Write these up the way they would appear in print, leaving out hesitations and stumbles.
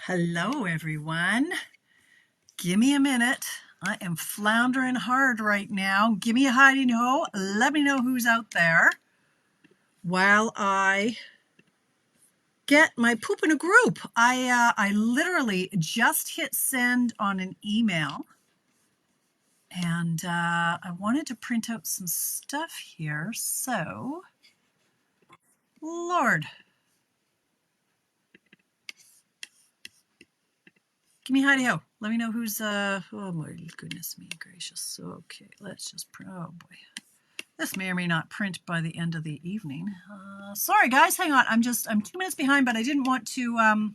Hello, everyone. Give me a minute. I am floundering hard right now. Give me a hidey ho. Let me know who's out there while I get my poop in a group. I literally just hit send on an email, and I wanted to print out some stuff here. So, Lord, give me a hidey ho. Let me know who's oh my goodness me gracious. Okay, let's just print. Oh boy. This may or may not print by the end of the evening. Sorry guys, hang on. I'm 2 minutes behind, but I didn't want to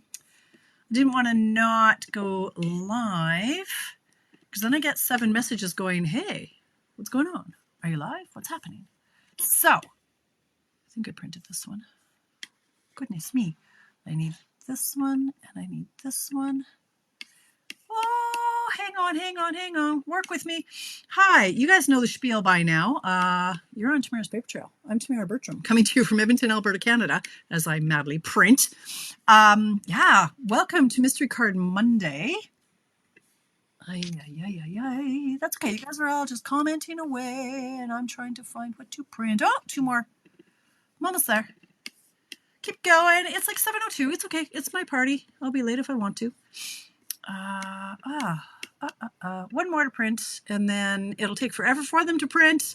not go live because then I get 7 messages going, hey, what's going on? Are you live? What's happening? So I think I printed this one. Goodness me. I need this one and I need this one. Oh, hang on. Work with me. Hi, you guys know the spiel by now. You're on Tamara's Paper Trail. I'm Tamara Bertram, coming to you from Edmonton, Alberta, Canada, as I madly print. Yeah, welcome to Mystery Card Monday. That's okay. You guys are all just commenting away, and I'm trying to find what to print. Oh, 2 more. I'm almost there. Keep going. It's like 7:02. It's okay. It's my party. I'll be late if I want to. 1 more to print, and then it'll take forever for them to print,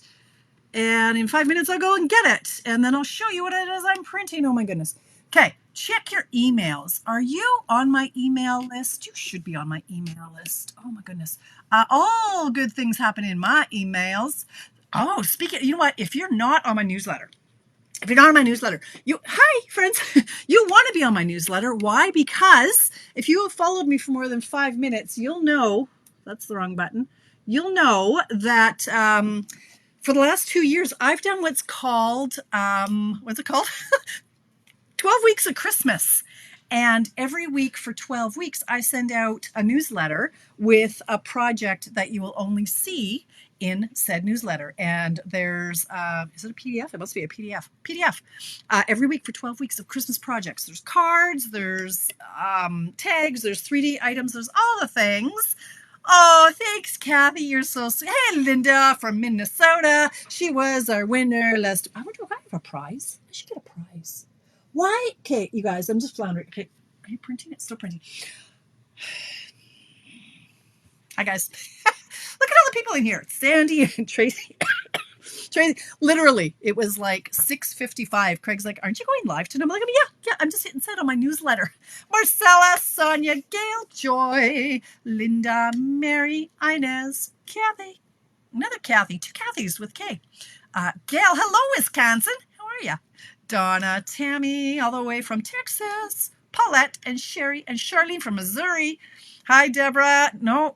and in 5 minutes I'll go and get it, and then I'll show you what it is I'm printing. Oh my goodness. Okay, check your emails. Are you on my email list? You should be on my email list. Oh my goodness. All good things happen in my emails. Oh, you know what? If you're not on my newsletter, hi friends, you want to be on my newsletter. Why? Because if you have followed me for more than 5 minutes, you'll know, that's the wrong button. You'll know that for the last 2 years, I've done what's called, 12 weeks of Christmas. And every week for 12 weeks, I send out a newsletter with a project that you will only see in said newsletter. And there's, is it a PDF? It must be a PDF. Every week for 12 weeks of Christmas projects. There's cards, there's tags, there's 3D items, there's all the things. Oh, thanks, Kathy. You're so sweet. Hey, Linda from Minnesota. She was our winner last. I wonder if I have a prize. I should get a prize. Why? Okay, you guys, I'm just floundering. Okay, are you printing it? Still printing. Hi, guys. Look at all the people in here. Sandy and Tracy. Tracy, literally, it was like 6:55. Craig's like, aren't you going live tonight? I'm like, yeah, I'm just hitting send on my newsletter. Marcella, Sonia, Gail, Joy, Linda, Mary, Inez, Kathy, another Kathy, 2 Kathys with K. Gail, hello, Wisconsin. How are you? Donna, Tammy, all the way from Texas. Paulette and Sherry and Charlene from Missouri. Hi, Deborah. No.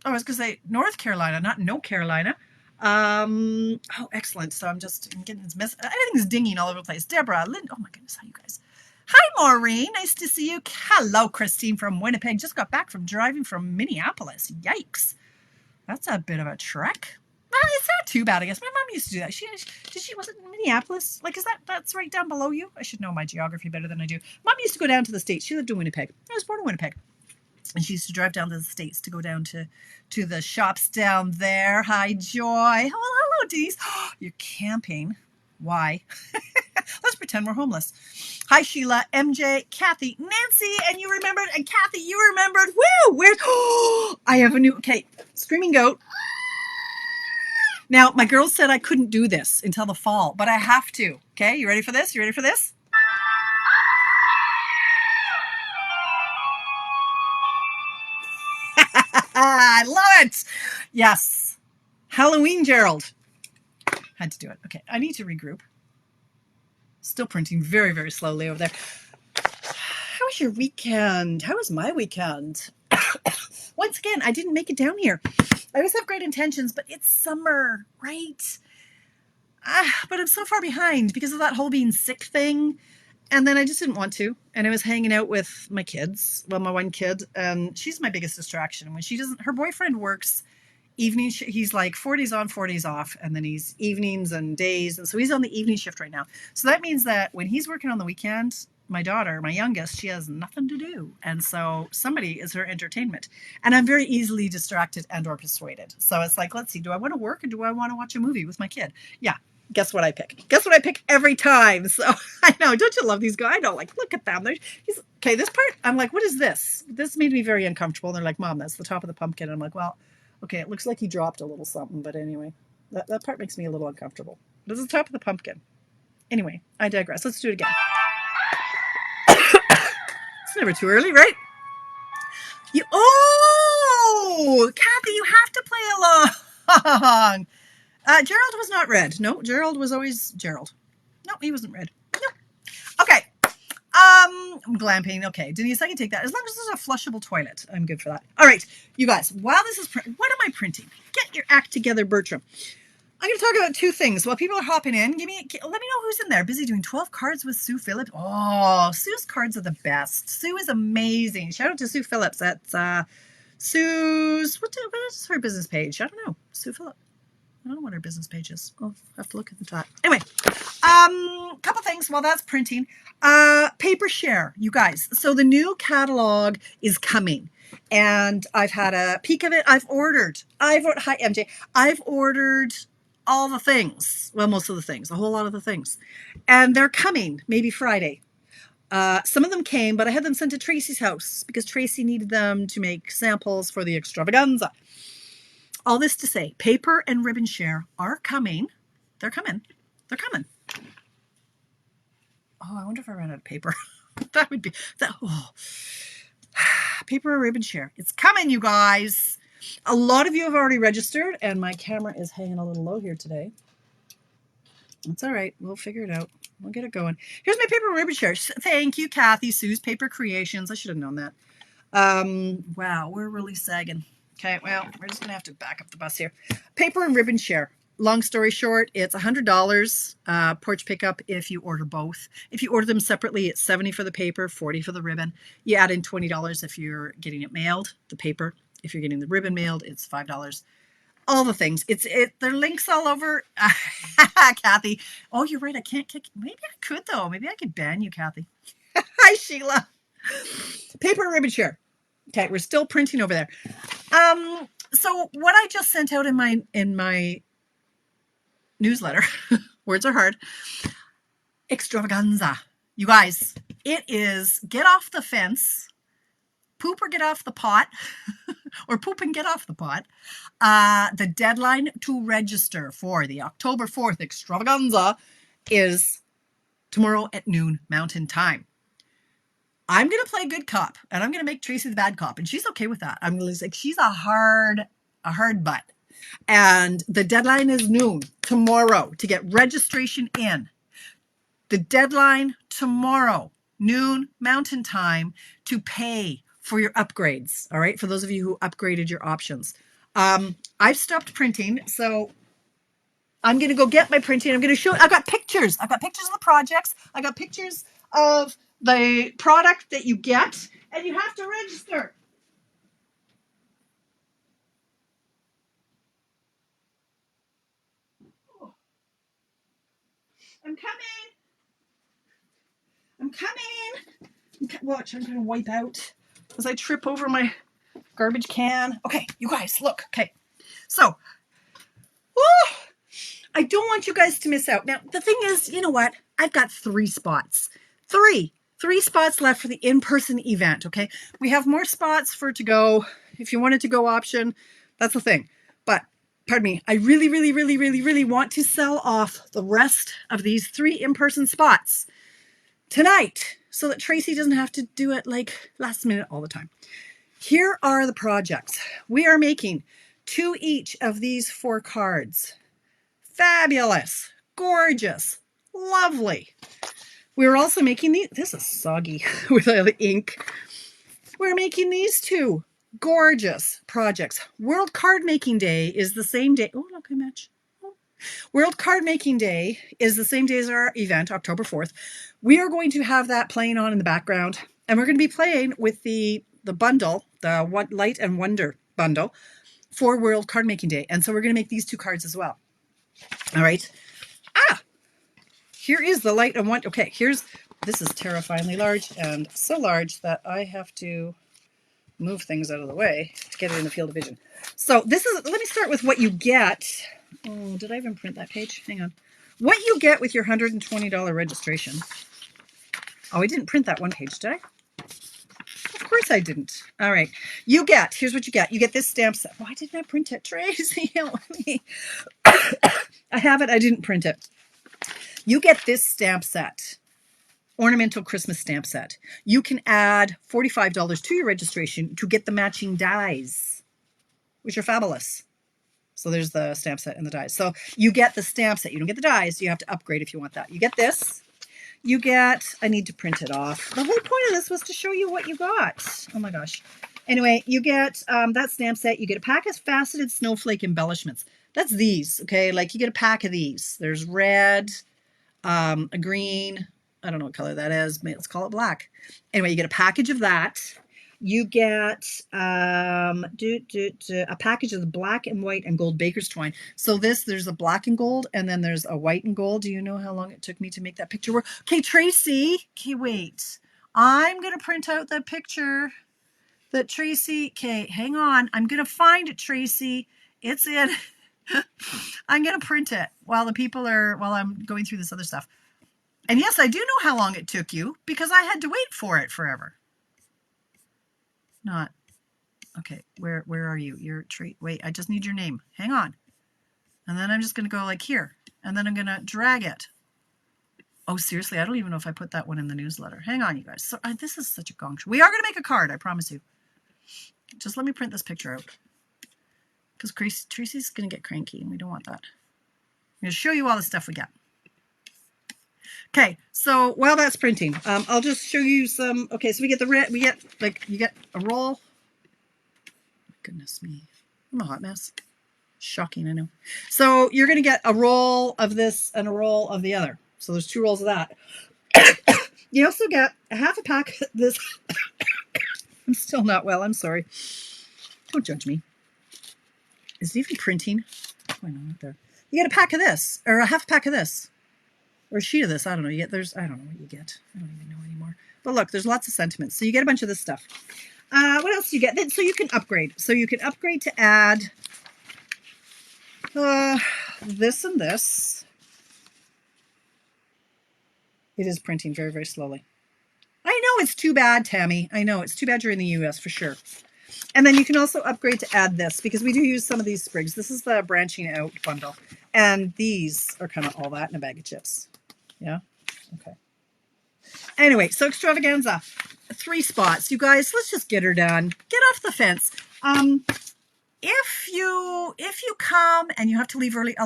Oh, I was going to say North Carolina, not No Carolina. Oh, excellent. So I'm getting this mess. Everything's dinging all over the place. Deborah, Lynn. Oh my goodness. How you guys? Hi, Maureen. Nice to see you. Hello, Christine from Winnipeg. Just got back from driving from Minneapolis. Yikes. That's a bit of a trek. Well, it's not too bad, I guess. My mom used to do that. Was it in Minneapolis? Like, that's right down below you? I should know my geography better than I do. Mom used to go down to the States. She lived in Winnipeg. I was born in Winnipeg. And she used to drive down to the States to go down to the shops down there. Hi, Joy. Hello, Denise. Oh, you're camping. Why? Let's pretend we're homeless. Hi, Sheila, MJ, Kathy, Nancy, and you remembered, and Kathy, you remembered. Woo! Where's, oh, I have a new, okay, Screaming Goat. Now, my girls said I couldn't do this until the fall, but I have to. Okay, you ready for this? I love it. Yes. Halloween, Gerald. Had to do it. Okay, I need to regroup. Still printing very, very slowly over there. How was your weekend? How was my weekend? Once again, I didn't make it down here. I always have great intentions, but it's summer, right? But I'm so far behind because of that whole being sick thing. And then I just didn't want to. And I was hanging out with my kids. Well, my one kid. And she's my biggest distraction. When she doesn't, her boyfriend works evening. He's like 4 days on, 4 days off. And then he's evenings and days. And so he's on the evening shift right now. So that means that when he's working on the weekend, my daughter, my youngest, she has nothing to do. And so somebody is her entertainment. And I'm very easily distracted and or persuaded. So it's like, let's see, do I want to work or do I want to watch a movie with my kid? Yeah. Guess what I pick? Guess what I pick every time? So I know, don't you love these guys? I know, like, look at them. Okay, this part, I'm like, what is this? This made me very uncomfortable. And they're like, Mom, that's the top of the pumpkin. And I'm like, well, okay, it looks like he dropped a little something. But anyway, that part makes me a little uncomfortable. This is the top of the pumpkin. Anyway, I digress. Let's do it again. It's never too early, right? Kathy, you have to play along. Gerald was not red. No, Gerald was always Gerald. No, he wasn't red. No. Okay. Glamping. Okay. Denise, I can take that. As long as there's a flushable toilet, I'm good for that. All right, you guys, while this is, what am I printing? Get your act together, Bertram. I'm going to talk about two things. While people are hopping in, let me know who's in there. Busy doing 12 cards with Sue Phillips. Oh, Sue's cards are the best. Sue is amazing. Shout out to Sue Phillips. That's Sue's, what is her business page? I don't know. Sue Phillips. I don't know what her business page is. I'll have to look at the top. Anyway, couple things while that's printing. Paper share, you guys. So the new catalog is coming. And I've had a peek of it. Hi, MJ. I've ordered all the things. Well, most of the things. A whole lot of the things. And they're coming maybe Friday. Some of them came, but I had them sent to Tracy's house because Tracy needed them to make samples for the extravaganza. All this to say, paper and ribbon share are coming. They're coming. They're coming. Oh, I wonder if I ran out of paper. That would be that. Oh. Paper and ribbon share. It's coming, you guys. A lot of you have already registered, and my camera is hanging a little low here today. It's all right. We'll figure it out. We'll get it going. Here's my paper and ribbon share. Thank you, Kathy. Sue's Paper Creations. I should have known that. Wow, we're really sagging. Okay, well, we're just going to have to back up the bus here. Paper and ribbon share. Long story short, it's $100 porch pickup if you order both. If you order them separately, it's $70 for the paper, $40 for the ribbon. You add in $20 if you're getting it mailed, the paper. If you're getting the ribbon mailed, it's $5. All the things. There are links all over. Kathy. Oh, you're right. I can't kick. Maybe I could, though. Maybe I could ban you, Kathy. Hi, Sheila. Paper and ribbon share. Okay, we're still printing over there. So what I just sent out in my newsletter, words are hard, extravaganza. You guys, it is get off the fence, poop or get off the pot, or poop and get off the pot. The deadline to register for the October 4th extravaganza is tomorrow at noon Mountain Time. I'm going to play good cop, and I'm going to make Tracy the bad cop, and she's okay with that. I'm going to say she's a hard butt. And the deadline is noon tomorrow to get registration in. The deadline tomorrow, noon Mountain Time, to pay for your upgrades. All right, for those of you who upgraded your options. I've stopped printing, so I'm going to go get my printing. I'm going to show. I've got pictures. I've got pictures of the projects. I got pictures of the product that you get, and you have to register. Oh. I'm coming. Watch, I'm going to wipe out as I trip over my garbage can. Okay, you guys, look. Okay, so, I don't want you guys to miss out. Now, the thing is, you know what? I've got 3 spots. Three spots left for the in-person event, okay? We have more spots for to go. If you wanted to go option, that's the thing. But, pardon me, I really want to sell off the rest of these 3 in-person spots tonight so that Tracy doesn't have to do it like last minute all the time. Here are the projects. We are making 2 each of these 4 cards. Fabulous, gorgeous, lovely. We're also making these. This is soggy with all the ink. We're making these 2 gorgeous projects. World Card Making Day is the same day. Oh, look, I match. World Card Making Day is the same day as our event, October 4th. We are going to have that playing on in the background, and we're going to be playing with the bundle, the Light and Wonder bundle for World Card Making Day. And so we're going to make these 2 cards as well. All right. Here is the Light and Wonder. Okay, here's This is terrifyingly large, and so large that I have to move things out of the way to get it in the field of vision. So this is, let me start with what you get. Oh, did I even print that page? Hang on. What you get with your $120 registration. Oh, I didn't print that one page, did I? Of course I didn't. All right. You get, here's what you get. You get this stamp set. Why didn't I print it, Tracy? Help me. I have it. I didn't print it. You get this stamp set. Ornamental Christmas stamp set. You can add $45 to your registration to get the matching dies, which are fabulous. So there's the stamp set and the dies. So you get the stamp set. You don't get the dies. You have to upgrade if you want that. You get this. You get, I need to print it off. The whole point of this was to show you what you got. Oh my gosh. Anyway, you get that stamp set. You get a pack of faceted snowflake embellishments. That's these, okay? Like you get a pack of these. There's red, a green, I don't know what color that is. Let's call it black. Anyway, you get a package of that. You get a package of the black and white and gold baker's twine. So there's a black and gold, and then there's a white and gold. Do you know how long it took me to make that picture work? Okay, Tracy. Okay, wait. I'm going to print out the picture that Tracy. Okay, hang on. I'm going to find it, Tracy. It's in. I'm going to print it while I'm going through this other stuff. And yes, I do know how long it took you because I had to wait for it forever. Not, okay, where are you? Wait, I just need your name. Hang on. And then I'm just going to go like here. And then I'm going to drag it. Oh, seriously, I don't even know if I put that one in the newsletter. Hang on, you guys. So this is such a gong show. We are going to make a card, I promise you. Just let me print this picture out. Because Tracy's going to get cranky and we don't want that. I'm going to show you all the stuff we got. Okay, so while that's printing, I'll just show you some. Okay, so we get the red. You get a roll. Goodness me, I'm a hot mess. Shocking, I know. So you're going to get a roll of this and a roll of the other. So there's 2 rolls of that. You also get a half a pack of this. I'm still not well. I'm sorry. Don't judge me. Is it even printing? What's going on out there? You get a pack of this, or a half a pack of this. Or a sheet of this. I don't know. I don't know what you get. I don't even know anymore. But look, there's lots of sentiments. So you get a bunch of this stuff. What else do you get? So you can upgrade. So you can upgrade to add this and this. It is printing very, very slowly. I know it's too bad, Tammy. I know it's too bad you're in the US for sure. And then you can also upgrade to add this because we do use some of these sprigs. This is the branching out bundle. And these are kind of all that in a bag of chips. Yeah? Okay. Anyway, so extravaganza. 3 spots. You guys, let's just get her done. Get off the fence. If you come and you have to leave early, I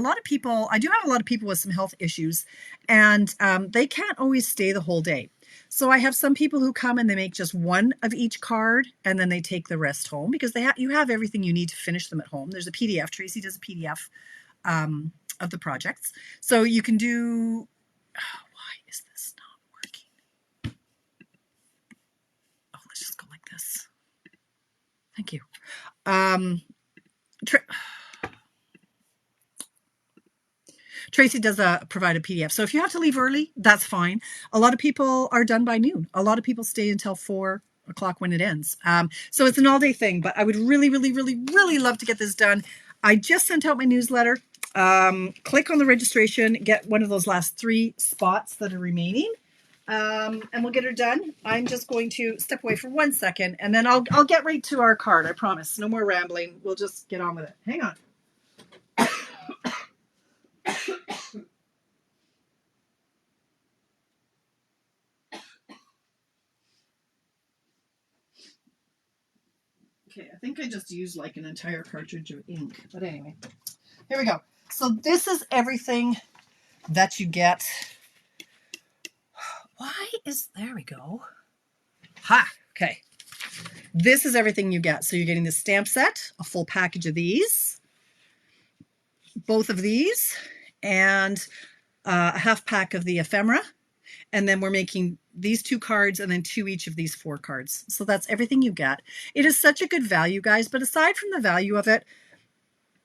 do have a lot of people with some health issues, and they can't always stay the whole day. So I have some people who come and they make just one of each card and then they take the rest home because you have everything you need to finish them at home. There's a PDF. Tracy does a PDF of the projects. So you can do, why is this not working? Oh, let's just go like this. Thank you. Tracy does provide a PDF. So if you have to leave early, that's fine. A lot of people are done by noon. A lot of people stay until 4 o'clock when it ends. So it's an all-day thing, but I would really, really, really, really love to get this done. I just sent out my newsletter. Click on the registration, get one of those last 3 spots that are remaining, and we'll get her done. I'm just going to step away for 1 second, and then I'll get right to our card. I promise. No more rambling. We'll just get on with it. Hang on. Okay, I think I just used like an entire cartridge of ink. But anyway, here we go. So this is everything that you get. There we go. Ha, okay. This is everything you get. So you're getting the stamp set, a full package of these, both of these, and a half pack of the ephemera. And then we're making these 2 cards and then 2 each of these 4 cards. So that's everything you get. It is such a good value, guys. But aside from the value of it,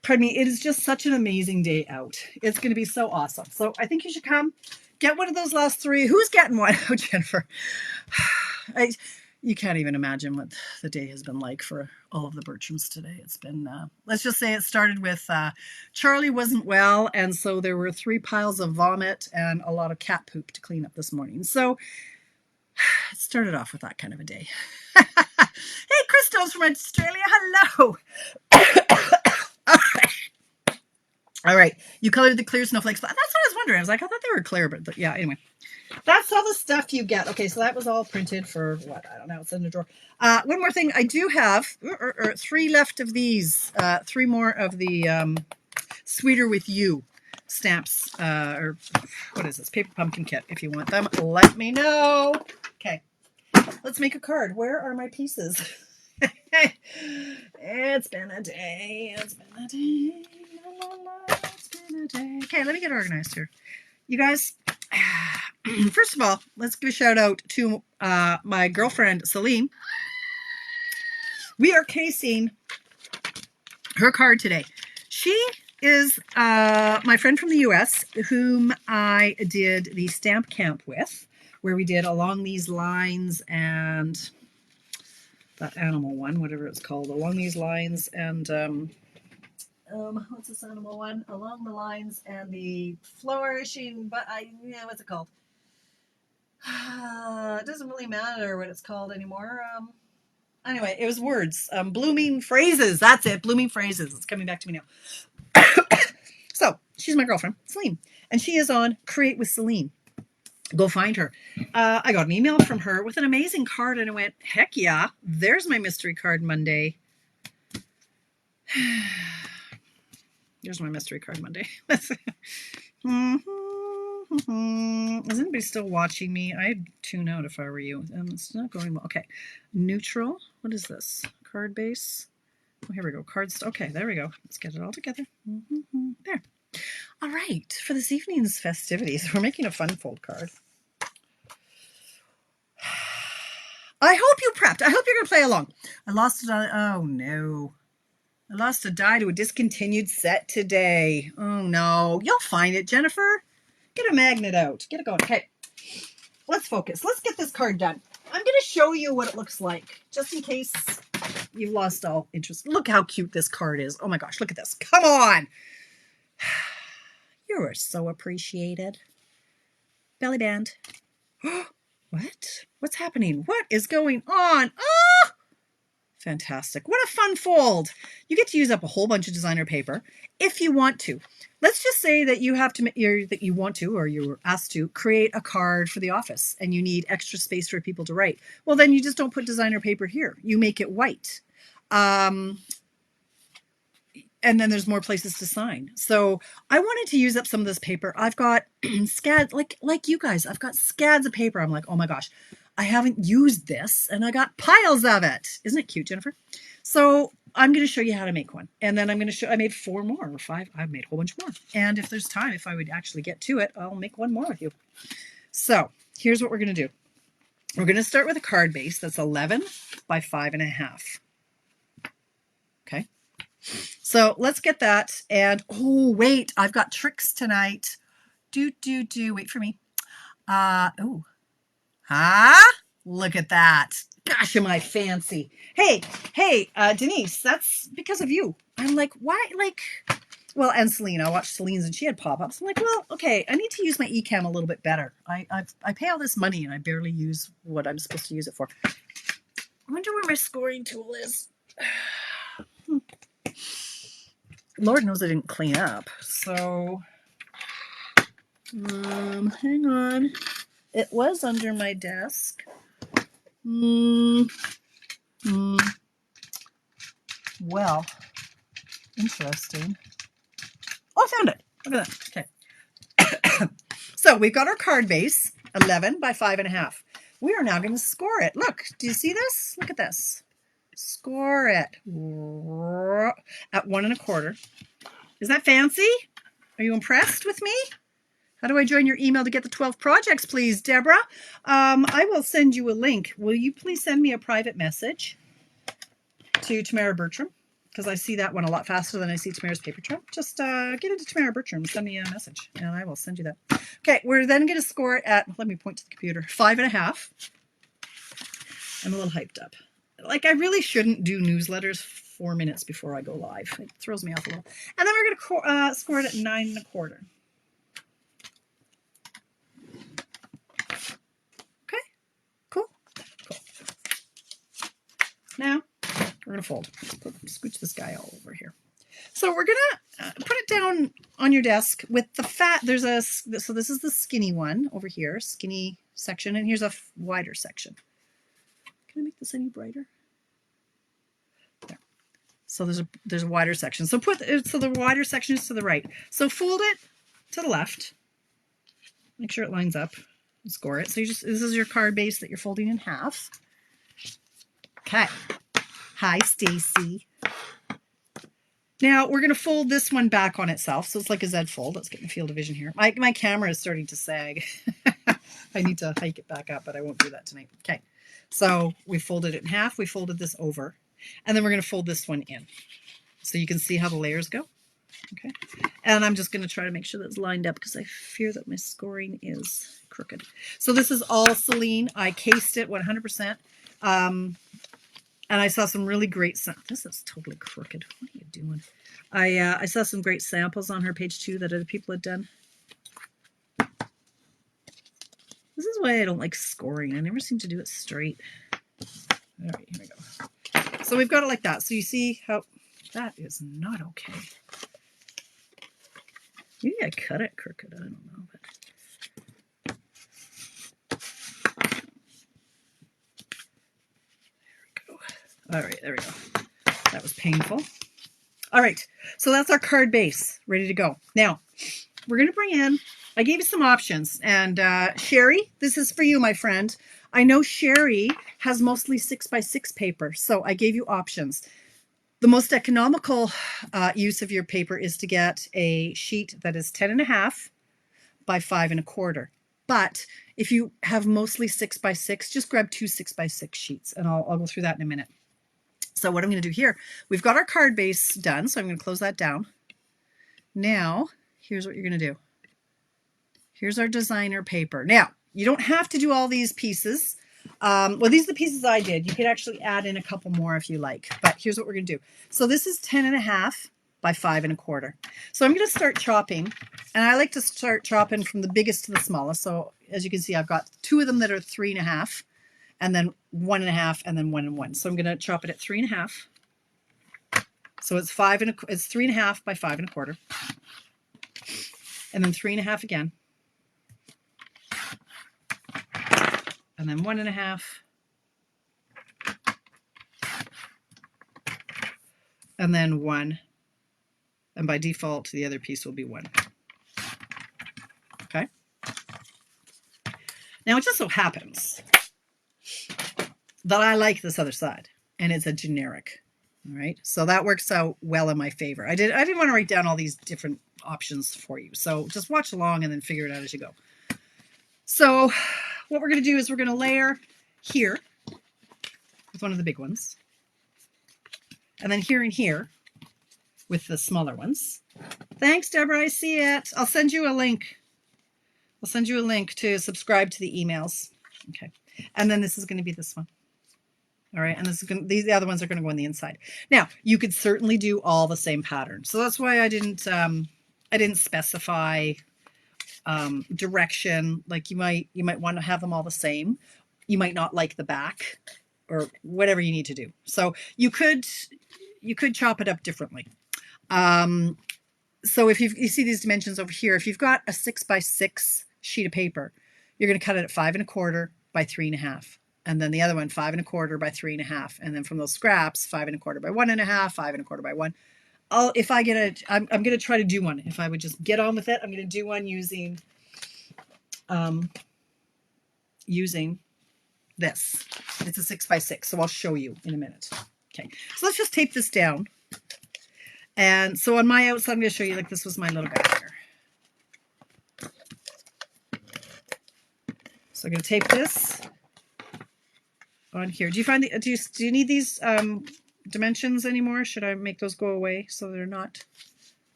pardon me, it is just such an amazing day out. It's going to be so awesome. So I think you should come. Get one of those last three. Who's getting one? Oh, Jennifer. You can't even imagine what the day has been like for all of the Bertrams today. It's been, let's just say it started with Charlie wasn't well, and so there were 3 piles of vomit and a lot of cat poop to clean up this morning. So it started off with that kind of a day. Hey, Christos from Australia. Hello. All right. You colored the clear snowflakes. That's what I was wondering. I was like, I thought they were clear, but yeah, anyway. That's all the stuff you get. Okay, so that was all printed for what? I don't know. It's in the drawer. One more thing. I do have 3 left of these. 3 more of the Sweeter With You stamps. Or what is this? Paper pumpkin kit. If you want them, let me know. Okay. Let's make a card. Where are my pieces? It's been a day. It's been a day. La, la, la. It's been a day. Okay, let me get organized here. You guys, first of all, let's give a shout out to my girlfriend, Celine. We are casing her card today. She is my friend from the US, whom I did the stamp camp with, where we did Along These Lines and that animal one, whatever it's called, Along These Lines and what's this animal one? Along the Lines and the Flourishing, but what's it called? It doesn't really matter what it's called anymore. Anyway, it was words. Blooming Phrases. That's it. Blooming Phrases. It's coming back to me now. So she's my girlfriend, Celine, and she is on Create with Celine. Go find her. I got an email from her with an amazing card, and I went, heck yeah, there's my mystery card Monday. There's my mystery card Monday. Is anybody still watching me? I'd tune out if I were you. It's not going well. Okay. Neutral. What is this? Card base. Oh, here we go. Cards. Okay, there we go. Let's get it all together. There. All right. For this evening's festivities, we're making a fun fold card. I hope you prepped. I hope you're going to play along. I lost it on... Oh, no. I lost a die to a discontinued set today. Oh, no. You'll find it, Jennifer. Get a magnet out. Get it going. Okay. Let's focus. Let's get this card done. I'm going to show you what it looks like, just in case you've lost all interest. Look how cute this card is. Oh, my gosh. Look at this. Come on. You are so appreciated. Belly band. What? What's happening? What is going on? Oh! Fantastic. What a fun fold. You get to use up a whole bunch of designer paper if you want to. Let's just say that you have to, that you want to, or you were asked to create a card for the office and you need extra space for people to write. Well, then you just don't put designer paper here. You make it white. And then there's more places to sign. So I wanted to use up some of this paper. I've got scads, like you guys, I've got scads of paper. I'm like, oh my gosh, I haven't used this and I got piles of it. Isn't it cute, Jennifer? So I'm going to show you how to make one. And then I'm going to show, I made 4 more or 5. I've made a whole bunch more. And if there's time, if I would actually get to it, I'll make one more with you. So here's what we're going to do. We're going to start with a card base that's 11 by 5.5. Okay. So let's get that. And oh, wait, I've got tricks tonight. Wait for me. Look at that. Gosh, am I fancy. Hey, Denise, that's because of you. I'm like, why? Well, and Celine, I watched Celine's and she had pop-ups. I'm like, well, okay, I need to use my eCam a little bit better. I pay all this money and I barely use what I'm supposed to use it for. I wonder where my scoring tool is. Lord knows I didn't clean up. So, hang on. It was under my desk. Well, interesting. Oh, I found it. Look at that. Okay. So we've got our card base, 11 by 5.5. We are now going to score it. Look, do you see this? Look at this. Score it at 1 1/4. Is that fancy? Are you impressed with me? How do I join your email to get the 12 projects, please, Deborah? I will send you a link. Will you please send me a private message to Tamara Bertram? because I see that one a lot faster than I see Tamara's paper trail, just get into Tamara Bertram, send me a message, and I will send you that. Okay, we're then going to score it at, let me point to the computer, 5.5. I'm a little hyped up. Like, I really shouldn't do newsletters 4 minutes before I go live. It throws me off a little. And then we're going to score it at 9.25. Okay, cool. Now, we're going to fold. Scooch this guy all over here. So we're going to put it down on your desk with the fat. So this is the skinny one over here, skinny section, and here's a wider section. Can I make this any brighter? There. So there's a wider section. So the wider section is to the right. So fold it to the left. Make sure it lines up and score it. So this is your card base that you're folding in half. Okay. Hi, Stacy. Now we're going to fold this one back on itself. So it's like a Z fold. Let's get in the field of vision here. My camera is starting to sag. I need to hike it back up, but I won't do that tonight. Okay. So we folded it in half. We folded this over. And then we're going to fold this one in. So you can see how the layers go. Okay. And I'm just going to try to make sure that's lined up because I fear that my scoring is crooked. So this is all Celine. I cased it 100%. And I saw some really great, this is totally crooked. What are you doing? I saw some great samples on her page too that other people had done. This is why I don't like scoring. I never seem to do it straight. All right, here we go. So we've got it like that. So you see how that is not okay. Maybe I cut it crooked. I don't know. But there we go. All right, there we go. That was painful. All right, so that's our card base ready to go. Now we're going to bring in, I gave you some options, and Sherry, this is for you, my friend. I know Sherry has mostly 6x6 paper, so I gave you options. The most economical use of your paper is to get a sheet that is 10.5 by 5.25. But if you have mostly 6x6, just grab 2 6x6 sheets, and I'll go through that in a minute. So what I'm going to do here, we've got our card base done, so I'm going to close that down. Now, here's what you're going to do. Here's our designer paper. Now, you don't have to do all these pieces. Well, these are the pieces I did. You could actually add in a couple more if you like, but here's what we're going to do. So this is 10.5 by 5.25. So I'm going to start chopping, and I like to start chopping from the biggest to the smallest. So as you can see, I've got 2 of them that are 3.5, and then 1.5, and then 1 and 1. So I'm going to chop it at 3.5. So it's 3.5 by 5.25, and then 3.5 again. And then 1.5, and then 1, and by default the other piece will be 1. Okay. Now it just so happens that I like this other side, and it's a generic. All right, so that works out well in my favor. I didn't want to write down all these different options for you, so just watch along and then figure it out as you go. So what we're going to do is we're going to layer here with one of the big ones, and then here and here with the smaller ones. Thanks, Deborah. I see it. I'll send you a link. I'll send you a link to subscribe to the emails. Okay. And then this is going to be this one. All right. And this is the other ones are going to go on the inside. Now, you could certainly do all the same pattern. So that's why I didn't specify direction. Like you might want to have them all the same. You might not like the back or whatever you need to do. So you could chop it up differently. So if you see these dimensions over here, if you've got a 6x6 sheet of paper, you're going to cut it at 5.25 by 3.5. And then the other one, 5.25 by 3.5. And then from those scraps, 5.25 by 1.5, 5.25 by 1. I'm going to try to do one. If I would just get on with it, I'm going to do one using this. It's a 6x6, so I'll show you in a minute. Okay, so let's just tape this down. And so on my outside, I'm going to show you, like, this was my little guy here. So I'm going to tape this on here. Do you find do you need these dimensions anymore. Should I make those go away so they're not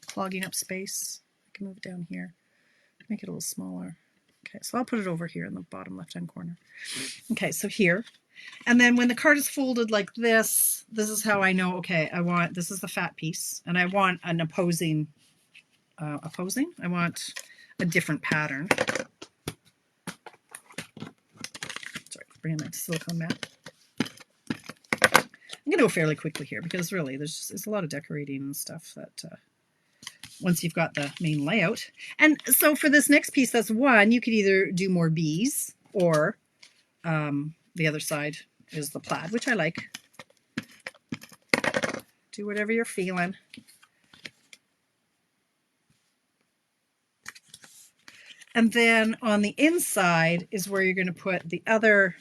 clogging up space? I can move it down here, make it a little smaller. Okay, so I'll put it over here in the bottom left-hand corner. Okay, so here. And then when the card is folded like this is how I know, okay, this is the fat piece, and I want an opposing, I want a different pattern. Sorry, bring in that silicone mat. I'm going to go fairly quickly here because really there's a lot of decorating and stuff that once you've got the main layout. And so for this next piece, that's one, you could either do more bees or the other side is the plaid, which I like. Do whatever you're feeling. And then on the inside is where you're going to put the other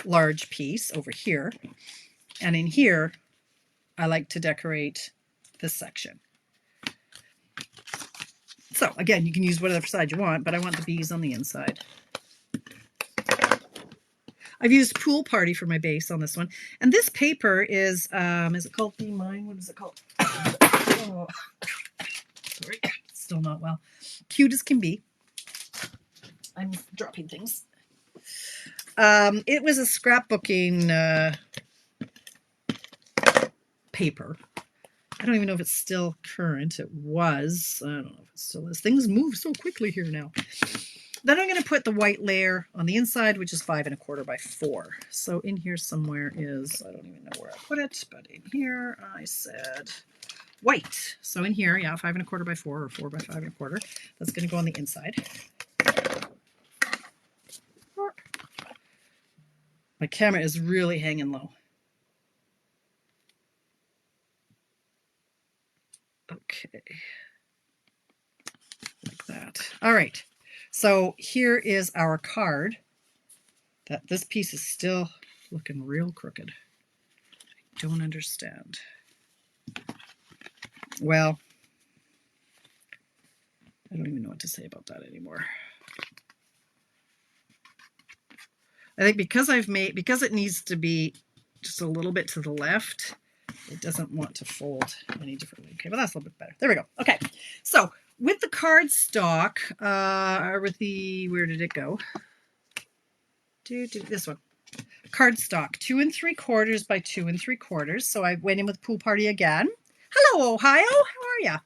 large piece over here. And in here, I like to decorate this section. So again, you can use whatever side you want, but I want the bees on the inside. I've used Pool Party for my base on this one. And this paper is it called Be Mine? What is it called? Oh, sorry, still not well. Cute as can be. I'm dropping things. It was a scrapbooking paper. I don't even know if it's still current. It was. I don't know if it still is. Things move so quickly here now. Then I'm going to put the white layer on the inside, which is 5 1/4 by 4. So in here somewhere is, I don't even know where I put it, but in here I said white. So in here, yeah, 5 1/4 by 4 or 4 by 5 1/4. That's going to go on the inside. My camera is really hanging low. Okay, like that. All right, so here is our card. This piece is still looking real crooked. I don't understand. Well, I don't even know what to say about that anymore. I think because it needs to be just a little bit to the left, it doesn't want to fold any differently. Okay, well, that's a little bit better. There we go. Okay, so with the cardstock, or with the, where did it go? This one. Cardstock, 2 3/4 by 2 3/4. So I went in with Pool Party again. Hello, Ohio. How are ya?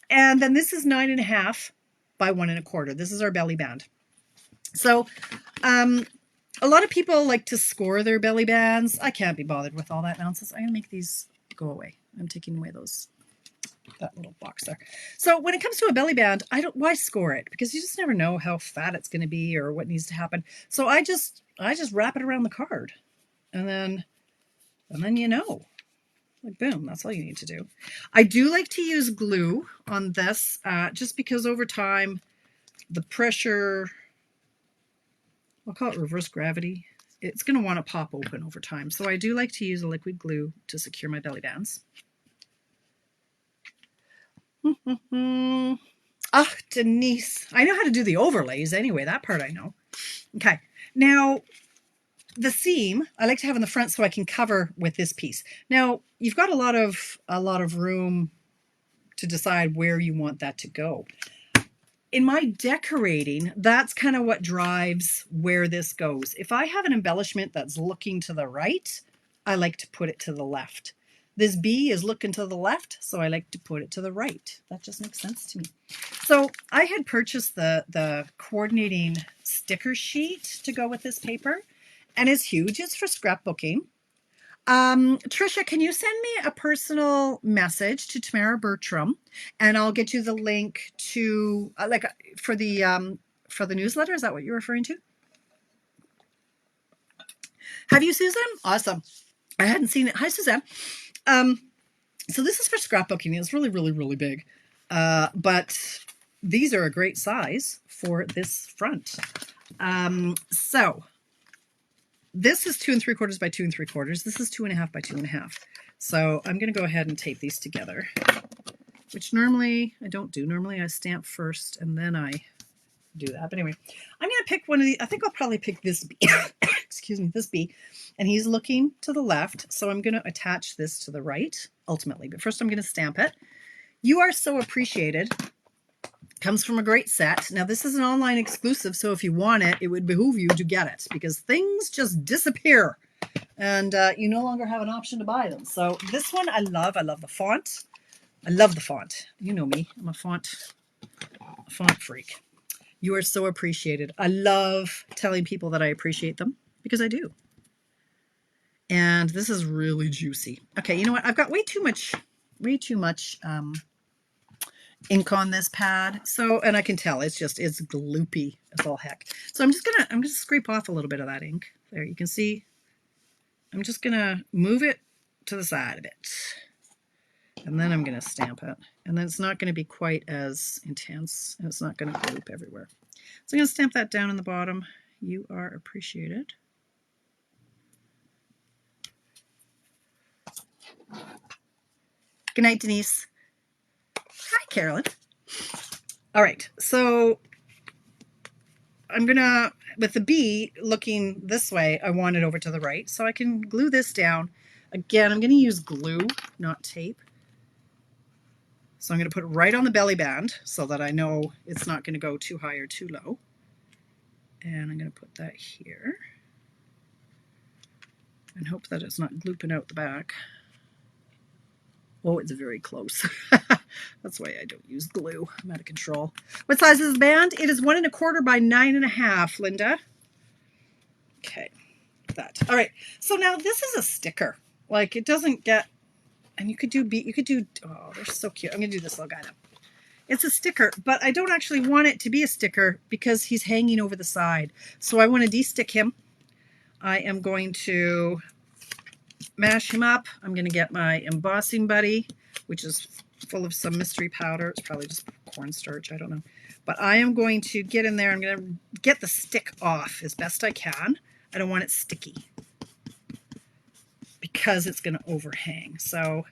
And then this is 9 1/2 by 1 1/4. This is our belly band. So a lot of people like to score their belly bands. I can't be bothered with all that nonsense. I'm going to make these go away. I'm taking away that little box there. So when it comes to a belly band, why score it? Because you just never know how fat it's going to be or what needs to happen. So I just wrap it around the card, and then you know, like boom, that's all you need to do. I do like to use glue on this, just because over time the pressure, I'll call it reverse gravity, it's going to want to pop open over time. So I do like to use a liquid glue to secure my belly bands. Ah, Denise, I know how to do the overlays anyway. That part I know. Okay, now the seam I like to have in the front so I can cover with this piece. Now you've got a lot of room to decide where you want that to go. In my decorating, that's kind of what drives where this goes. If I have an embellishment that's looking to the right, I like to put it to the left. This bee is looking to the left, so I like to put it to the right. That just makes sense to me. So I had purchased the coordinating sticker sheet to go with this paper, and it's huge. It's for scrapbooking. Trisha, can you send me a personal message to Tamara Bertram, and I'll get you the link to for the newsletter? Is that what you're referring to? Have you, Susan? Awesome. I hadn't seen it. Hi, Suzanne. So this is for scrapbooking. It's really, really, really big, but these are a great size for this front. So this is 2 3/4 by 2 3/4. This is 2 1/2 by 2 1/2. So I'm going to go ahead and tape these together, which normally I don't do. Normally I stamp first and then I do that. But anyway, I'm going to pick one of the, I think I'll probably pick this bee. Excuse me, this bee. And he's looking to the left. So I'm going to attach this to the right ultimately. But first I'm going to stamp it. You Are So Appreciated comes from a great set. Now this is an online exclusive. So if you want it, it would behoove you to get it because things just disappear. And you no longer have an option to buy them. So this one I love. I love the font. I love the font. You know me. I'm a font freak. You Are So Appreciated. I love telling people that I appreciate them because I do. And this is really juicy. Okay, you know what? I've got way too much ink on this pad. So, and I can tell it's gloopy as all heck. So I'm just gonna scrape off a little bit of that ink. There, you can see. I'm just gonna move it to the side a bit. And then I'm going to stamp it. And then it's not going to be quite as intense. And it's not going to gloop everywhere. So I'm going to stamp that down in the bottom. You Are Appreciated. Good night, Denise. Hi, Carolyn. All right. So I'm going to, with the bee looking this way, I want it over to the right. So I can glue this down. Again, I'm going to use glue, not tape. So I'm going to put it right on the belly band so that I know it's not going to go too high or too low. And I'm going to put that here. And hope that it's not glooping out the back. Oh, it's very close. That's why I don't use glue. I'm out of control. What size is the band? It is 1 1/4 by 9.5, Linda. Okay, that. All right. So now this is a sticker. Like it doesn't get. And you could do, oh, they're so cute. I'm going to do this little guy now. It's a sticker, but I don't actually want it to be a sticker because he's hanging over the side. So I want to de-stick him. I am going to mash him up. I'm going to get my embossing buddy, which is full of some mystery powder. It's probably just cornstarch. I don't know. But I am going to get in there. I'm going to get the stick off as best I can. I don't want it sticky, because it's going to overhang. So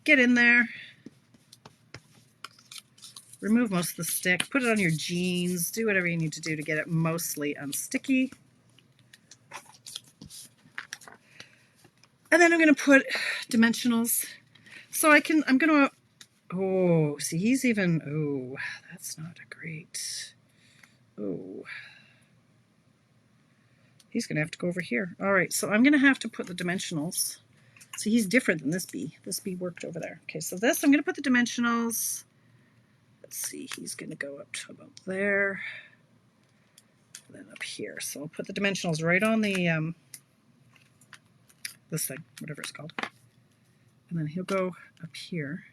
get in there, remove most of the stick, put it on your jeans, do whatever you need to do to get it mostly unsticky. And then I'm going to put dimensionals. So I'm going to, oh, see, he's even, oh, that's not a great, oh. He's going to have to go over here. All right, so I'm going to have to put the dimensionals. See, he's different than this bee. This bee worked over there. Okay, so this, I'm going to put the dimensionals. Let's see, he's going to go up to about there. And then up here. So I'll put the dimensionals right on the, this thing, whatever it's called. And then he'll go up here.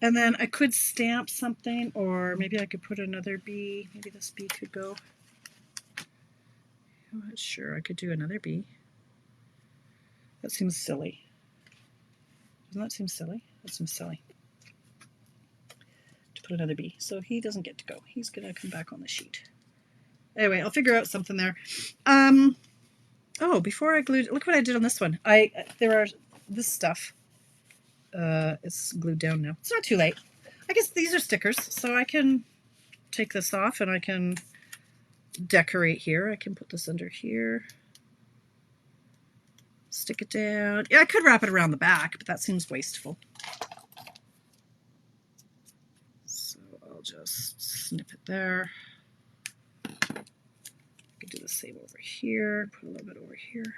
And then I could stamp something, or maybe I could put another bee. Maybe this bee could go. I'm not sure. I could do another bee. That seems silly. Doesn't that seem silly? That seems silly. To put another bee. So he doesn't get to go. He's going to come back on the sheet. Anyway, I'll figure out something there. Oh, before I glued, look what I did on this one. There are this stuff. It's glued down now. It's not too late. I guess these are stickers, so I can take this off and I can decorate here. I can put this under here. Stick it down. Yeah, I could wrap it around the back, but that seems wasteful. So I'll just snip it there. I could do the same over here. Put a little bit over here.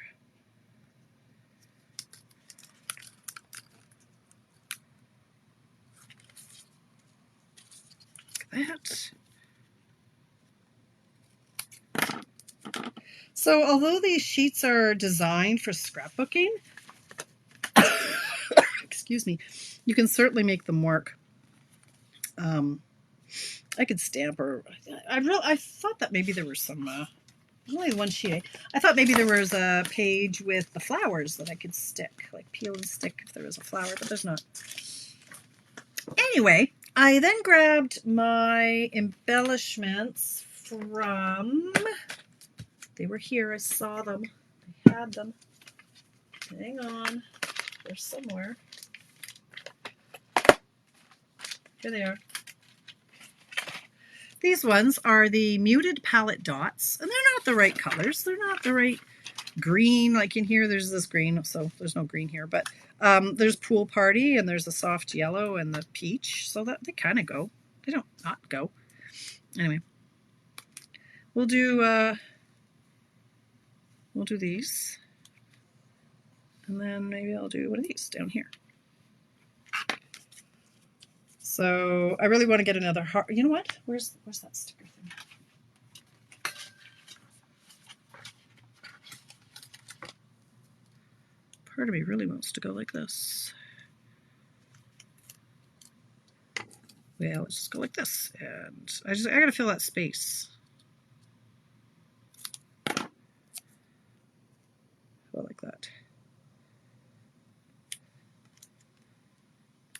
That. So although these sheets are designed for scrapbooking, excuse me, you can certainly make them work. I could stamp, or I thought that maybe there was some, only one sheet. I thought maybe there was a page with the flowers that I could stick, like peel and stick if there was a flower, but there's not. Anyway, I then grabbed my embellishments from, they were here, I saw them, I had them. Hang on, they're somewhere. Here they are. These ones are the muted palette dots, and they're not the right colors. They're not the right green. Like in here, there's this green, so there's no green here, but there's Pool Party, and there's the soft yellow and the peach, so that they kind of go. They don't not go. Anyway, we'll do these, and then maybe I'll do one of these down here. So I really want to get another heart. You know what? Where's that sticker thing? Part of me really wants to go like this. Yeah, let's just go like this. And I gotta fill that space. Go like that.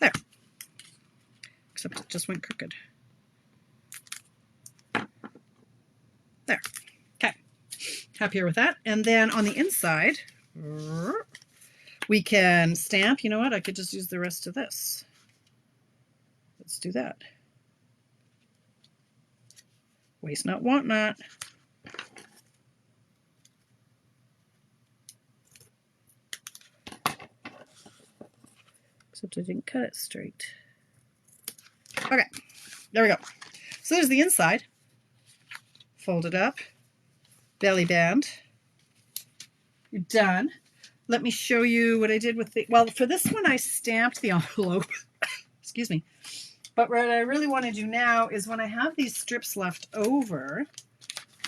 There. Except it just went crooked. There. Okay. Happier with that. And then on the inside, we can stamp. You know what? I could just use the rest of this. Let's do that. Waste not, want not. Except I didn't cut it straight. Okay, there we go. So there's the inside. Fold it up. Belly band. You're done. Let me show you what I did with the, well, for this one I stamped the envelope. Excuse me. But what I really want to do now is when I have these strips left over,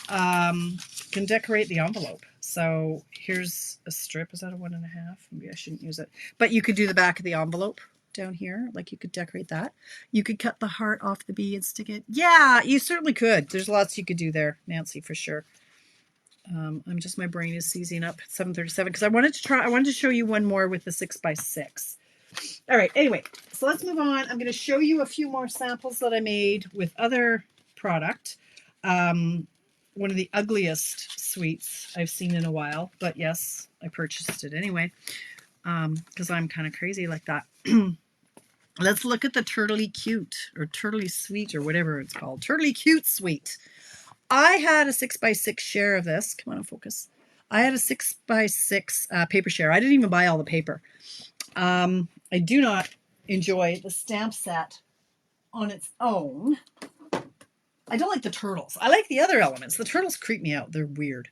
can decorate the envelope. So here's a strip. Is that a 1.5? Maybe I shouldn't use it. But you could do the back of the envelope down here. Like you could decorate that. You could cut the heart off the bee and stick it. Yeah, you certainly could. There's lots you could do there, Nancy, for sure. My brain is seizing up at 7:37 because I wanted to show you one more with the 6x6. All right, anyway, so let's move on. I'm going to show you a few more samples that I made with other product. One of the ugliest sweets I've seen in a while, but yes, I purchased it anyway because I'm kind of crazy like that. Let's look at the Turtley Cute or Turtley Sweet or whatever it's called. Turtley Cute Sweet. I had a 6x6 share of this. Come on, focus. I had a 6x6 paper share. I didn't even buy all the paper. I do not enjoy the stamp set on its own. I don't like the turtles. I like the other elements. The turtles creep me out. They're weird.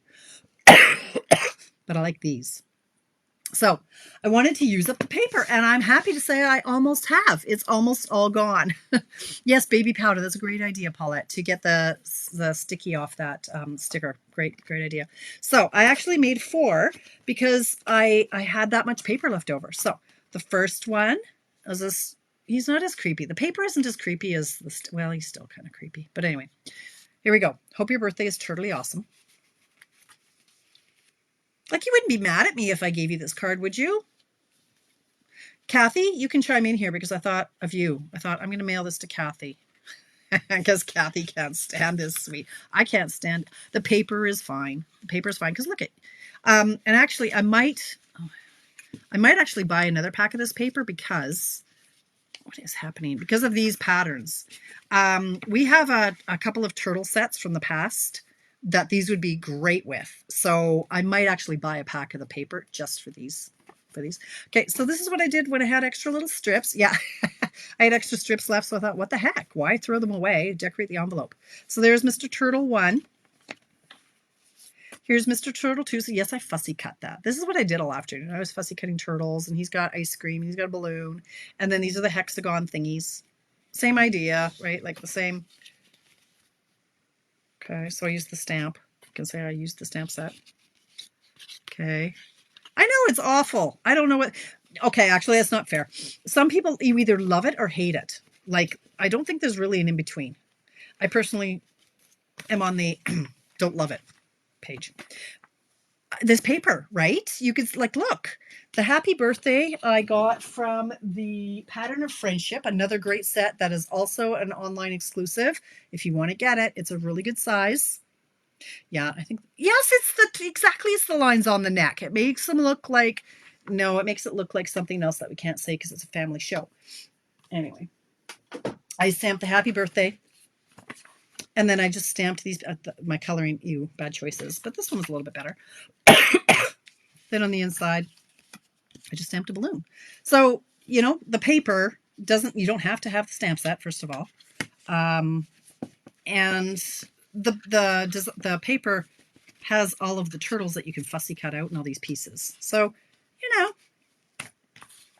But I like these. So I wanted to use up the paper, and I'm happy to say I almost have. It's almost all gone. Yes, baby powder. That's a great idea, Paulette, to get the sticky off that sticker. Great idea. So I actually made 4 because I had that much paper left over. So the first one is this. He's not as creepy. The paper isn't as creepy as the, well, he's still kind of creepy. But anyway, here we go. Hope your birthday is totally awesome. Like, you wouldn't be mad at me if I gave you this card, would you? Kathy, you can chime in here because I thought of you. I thought I'm going to mail this to Kathy because Kathy can't stand this sweet. I can't stand. The paper is fine. The paper is fine because look at. And actually, I might actually buy another pack of this paper because what is happening? Because of these patterns. We have a couple of turtle sets from the past that these would be great with. So I might actually buy a pack of the paper just for these. Okay, so this is what I did when I had extra little strips. Yeah, I had extra strips left, so I thought, what the heck? Why throw them away? Decorate the envelope. So there's Mr. Turtle 1. Here's Mr. Turtle 2. So yes, I fussy cut that. This is what I did all afternoon. I was fussy cutting turtles, and he's got ice cream, and he's got a balloon, and then these are the hexagon thingies. Same idea, right? Like the same. Okay, so I used the stamp. You can say I used the stamp set. Okay. I know it's awful. I don't know what. Okay, actually, that's not fair. Some people, you either love it or hate it. Like, I don't think there's really an in-between. I personally am on the don't love it page. This paper, right? You could, like, look. The Happy Birthday I got from the Pattern of Friendship, another great set that is also an online exclusive. If you want to get it, it's a really good size. Yeah, I think, yes, it's the lines on the neck. It makes them look like, no, it makes it look like something else that we can't say because it's a family show. Anyway, I stamped the happy birthday, and then I just stamped these, my coloring, bad choices, but this one was a little bit better. Then on the inside, I just stamped a balloon. So, the paper you don't have to have the stamp set, first of all. And the paper has all of the turtles that you can fussy cut out and all these pieces. So,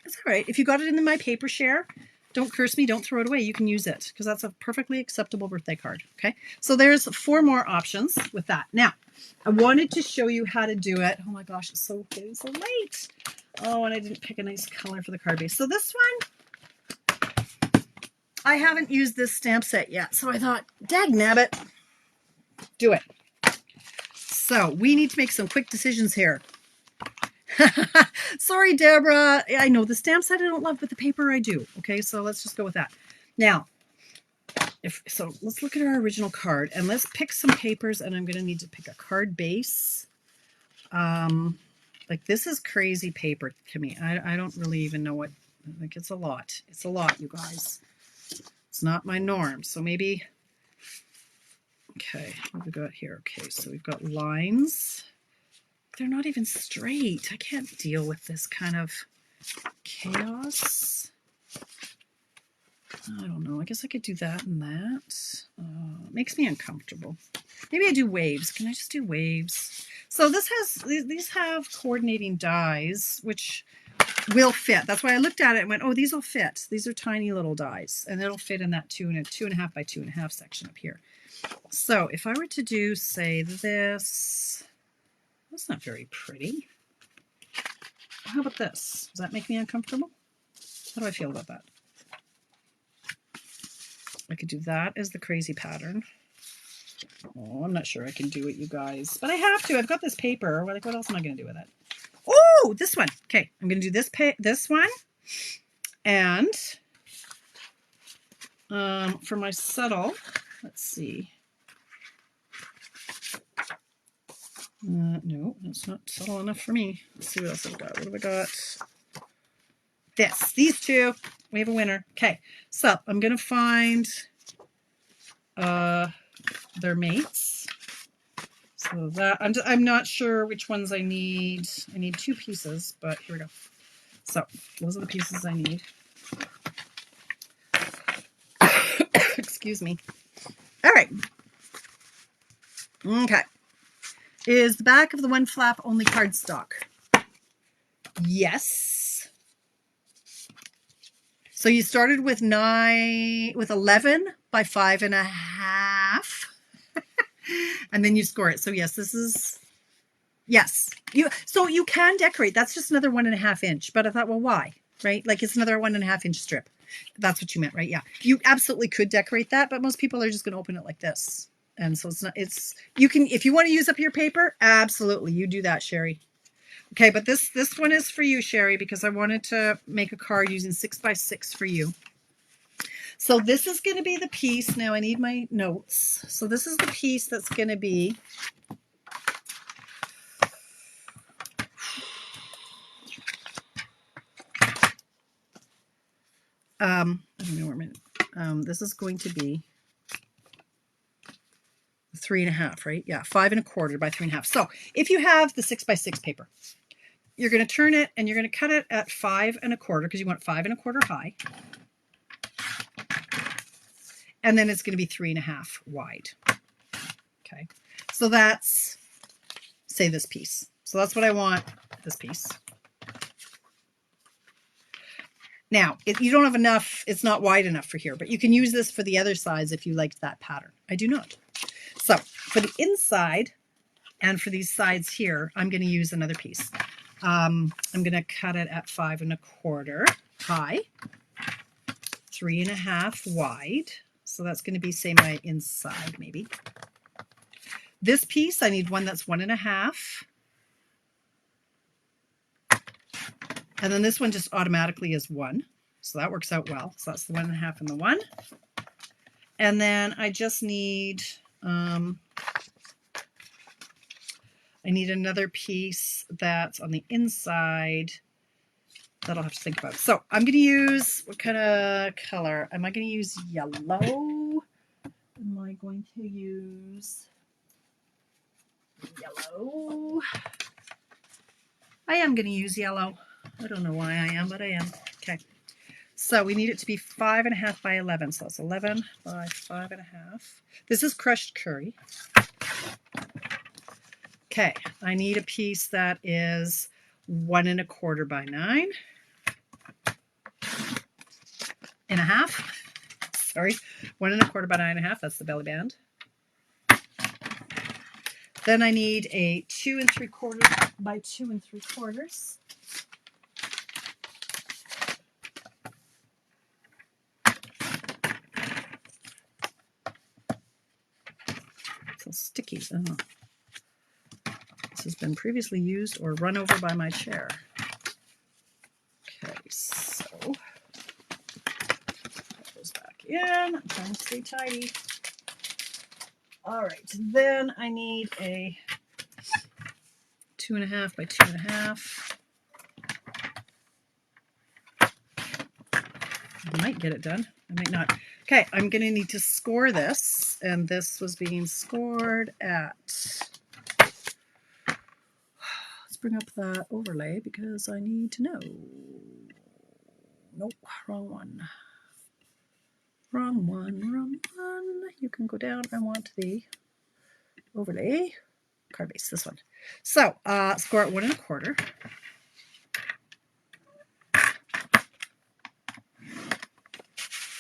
it's all right. If you got it in my paper share, don't curse me, don't throw it away. You can use it because that's a perfectly acceptable birthday card. Okay, so there's 4 more options with that. Now, I wanted to show you how to do it. Oh my gosh, it's so late. Oh, and I didn't pick a nice color for the card base. So this one, I haven't used this stamp set yet. So I thought, dagnabbit, do it. So we need to make some quick decisions here. Sorry, Deborah. I know the stamp set I don't love, but the paper I do. Okay, so let's just go with that. Now, let's look at our original card and let's pick some papers, and I'm going to need to pick a card base. Like this is crazy paper to me. I don't really even know what, like it's a lot. It's a lot, you guys. It's not my norm. So maybe, okay, what have we got here? Okay, so we've got lines. They're not even straight. I can't deal with this kind of chaos. I don't know. I guess I could do that and that. It makes me uncomfortable. Maybe I do waves. Can I just do waves? So these have coordinating dies, which will fit. That's why I looked at it and went, oh, these will fit. These are tiny little dies, and it'll fit in that 2.5 by 2.5 section up here. So if I were to do, say, this, that's not very pretty. How about this? Does that make me uncomfortable? How do I feel about that? I could do that as the crazy pattern. Oh, I'm not sure I can do it, you guys. But I have to. I've got this paper. Like, what else am I going to do with it? Oh, this one. Okay, I'm going to do this one. And for my subtle, let's see. No, that's not subtle enough for me. Let's see what else I've got. What have I got? These two. We have a winner. Okay, so I'm going to find their mates. So that I'm not sure which ones I need. I need 2 pieces, but here we go. So those are the pieces I need. Excuse me. All right. Okay. Is the back of the one flap only cardstock? Yes. So you started with 11 by 5.5. And then you score it. So yes, this is, yes. So you can decorate. That's just another 1.5 inch. But I thought, well, why? Right? Like it's another 1.5 inch strip. That's what you meant, right? Yeah. You absolutely could decorate that, but most people are just going to open it like this. And so you can, if you want to use up your paper, absolutely. You do that, Sherry. Okay, but this one is for you, Sherry, because I wanted to make a card using 6x6 for you. So this is going to be the piece. Now I need my notes. So this is the piece that's going to be I don't know where my this is going to be 3.5, right? Yeah, 5.25 by 3.5. So if you have the 6x6 paper, you're going to turn it and you're going to cut it at 5.25 because you want 5.25 high. And then it's going to be 3.5 wide. Okay. So that's, say, this piece. So that's what I want, this piece. Now, if you don't have enough, it's not wide enough for here, but you can use this for the other sides if you liked that pattern. I do not. So for the inside and for these sides here, I'm going to use another piece. I'm going to cut it at 5.25 high, 3.5 wide. So that's going to be, say, my inside maybe. This piece, I need one that's 1.5. And then this one just automatically is 1. So that works out well. So that's the 1.5 and the 1. And then I just need, I need another piece that's on the inside that I'll have to think about. So I'm going to use, what kind of color? Am I going to use yellow? Am I going to use yellow? I am going to use yellow. I don't know why I am, but I am. Okay. So we need it to be 5.5 by 11. So it's 11 by 5.5. This is crushed curry. Okay. I need a piece that is 1.25 by 9.5. Sorry, 1.25 by 9.5. That's the belly band. Then I need a 2 3/4 by 2 3/4. It's all sticky. Oh. This has been previously used or run over by my chair. Okay, so that goes back in. I'm trying to stay tidy. All right, then I need a 2.5 by 2.5. I might get it done. I might not. Okay, I'm going to need to score this, and this was being scored at, let's bring up the overlay because I need to know. Nope, wrong one. Wrong one, wrong one. You can go down. I want the overlay. Card base, this one. So, score at 1.25.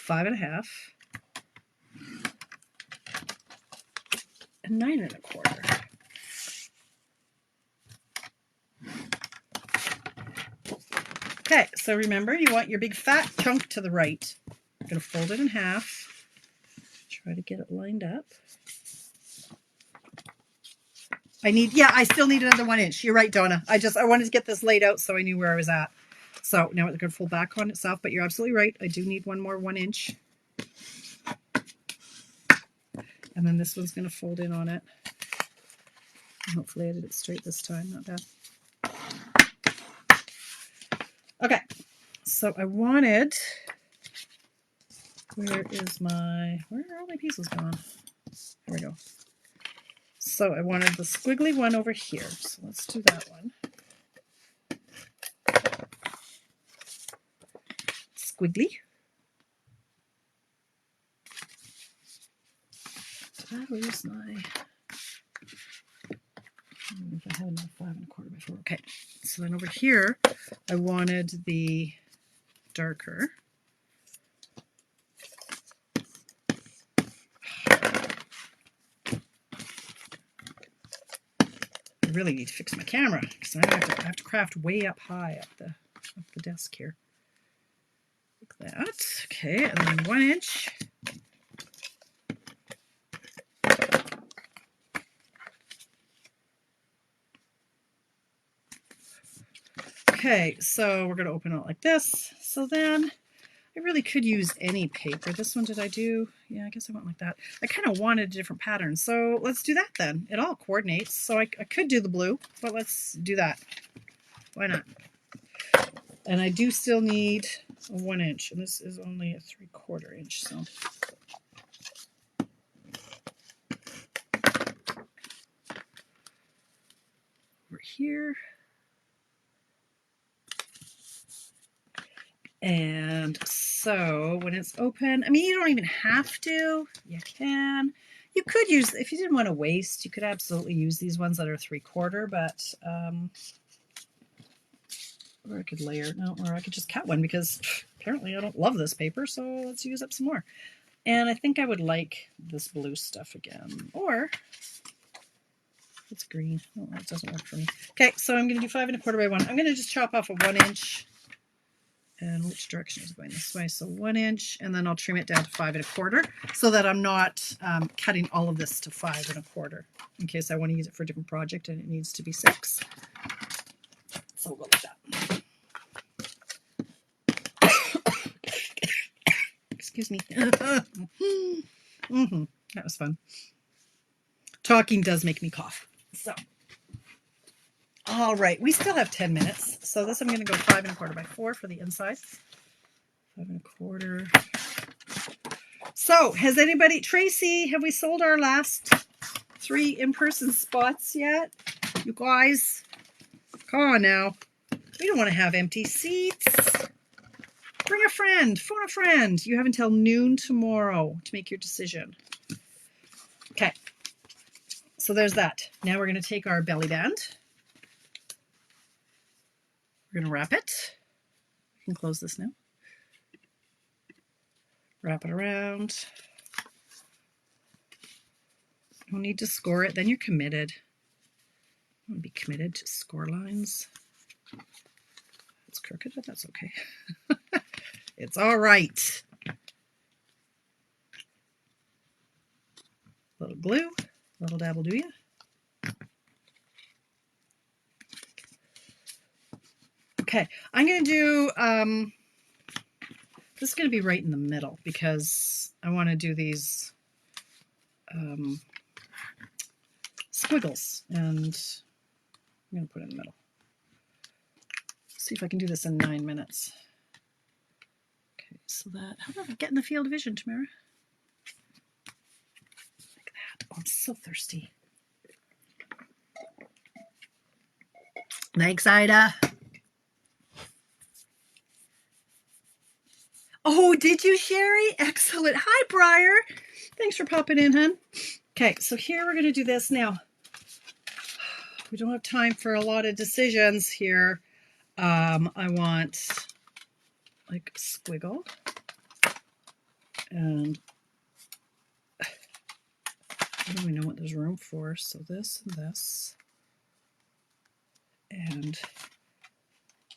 Five and a half, and 9.25. Okay, so remember, you want your big fat chunk to the right. I'm going to fold it in half. Try to get it lined up. I still need another 1 inch. You're right, Donna. I wanted to get this laid out so I knew where I was at. So now it's going to fold back on itself, but you're absolutely right. I do need one more 1 inch. And then this one's going to fold in on it. And hopefully I did it straight this time. Not bad. Okay. So I wanted, where are all my pieces gone? Here we go. So I wanted the squiggly one over here. So let's do that one. Squiggly. Did I lose my, I don't know if I had enough 5.25 before. Okay, so then over here, I wanted the darker. I really need to fix my camera because I have to craft way up high up the desk here. Like that. Okay, and then 1 inch. Okay, so we're going to open it like this. So then I really could use any paper. This one, did I do? Yeah, I guess I went like that. I kind of wanted a different pattern. So let's do that then. It all coordinates. So I could do the blue, but let's do that. Why not? And I do still need a 1 inch, and this is only a 3/4 inch. So over here. And so when it's open, I mean, you don't even have to. You can. You could use, if you didn't want to waste, you could absolutely use these ones that are 3/4, but, or I could layer, no, or I could just cut one because apparently I don't love this paper, so let's use up some more. And I think I would like this blue stuff again, or it's green. Oh, it doesn't work for me. Okay, so I'm going to do 5.25 by 1. I'm going to just chop off a 1 inch. And which direction is it going? This way. So 1 inch, and then I'll trim it down to 5.25 so that I'm not cutting all of this to 5.25 in case I want to use it for a different project and it needs to be 6. So we'll go like that. Excuse me. That was fun. Talking does make me cough. So, All right, we still have 10 minutes. So this I'm going to go 5 1/4 by 4 for the inside. 5 1/4. So has anybody, Tracy, have we sold our last 3 in-person spots yet? You guys, come on now. We don't want to have empty seats. Bring a friend, phone a friend. You have until noon tomorrow to make your decision. Okay, so there's that. Now we're going to take our belly band. We're going to wrap it. You can close this now. Wrap it around. No need to score it, then you're committed. I want to be committed to score lines. It's crooked, but that's okay. It's all right. Little glue, little dabble do ya. Okay, I'm going to do, this is going to be right in the middle because I want to do these squiggles, and I'm going to put it in the middle. See if I can do this in 9 minutes. Okay, so that, how about I get in the field of vision, Tamara? Like that. Oh, I'm so thirsty. Thanks, Ida. Oh, did you, Sherry? Excellent. Hi, Briar. Thanks for popping in, hon. Okay, so here we're going to do this now. We don't have time for a lot of decisions here. I want like a squiggle, and I don't even know what there's room for. So this and this, and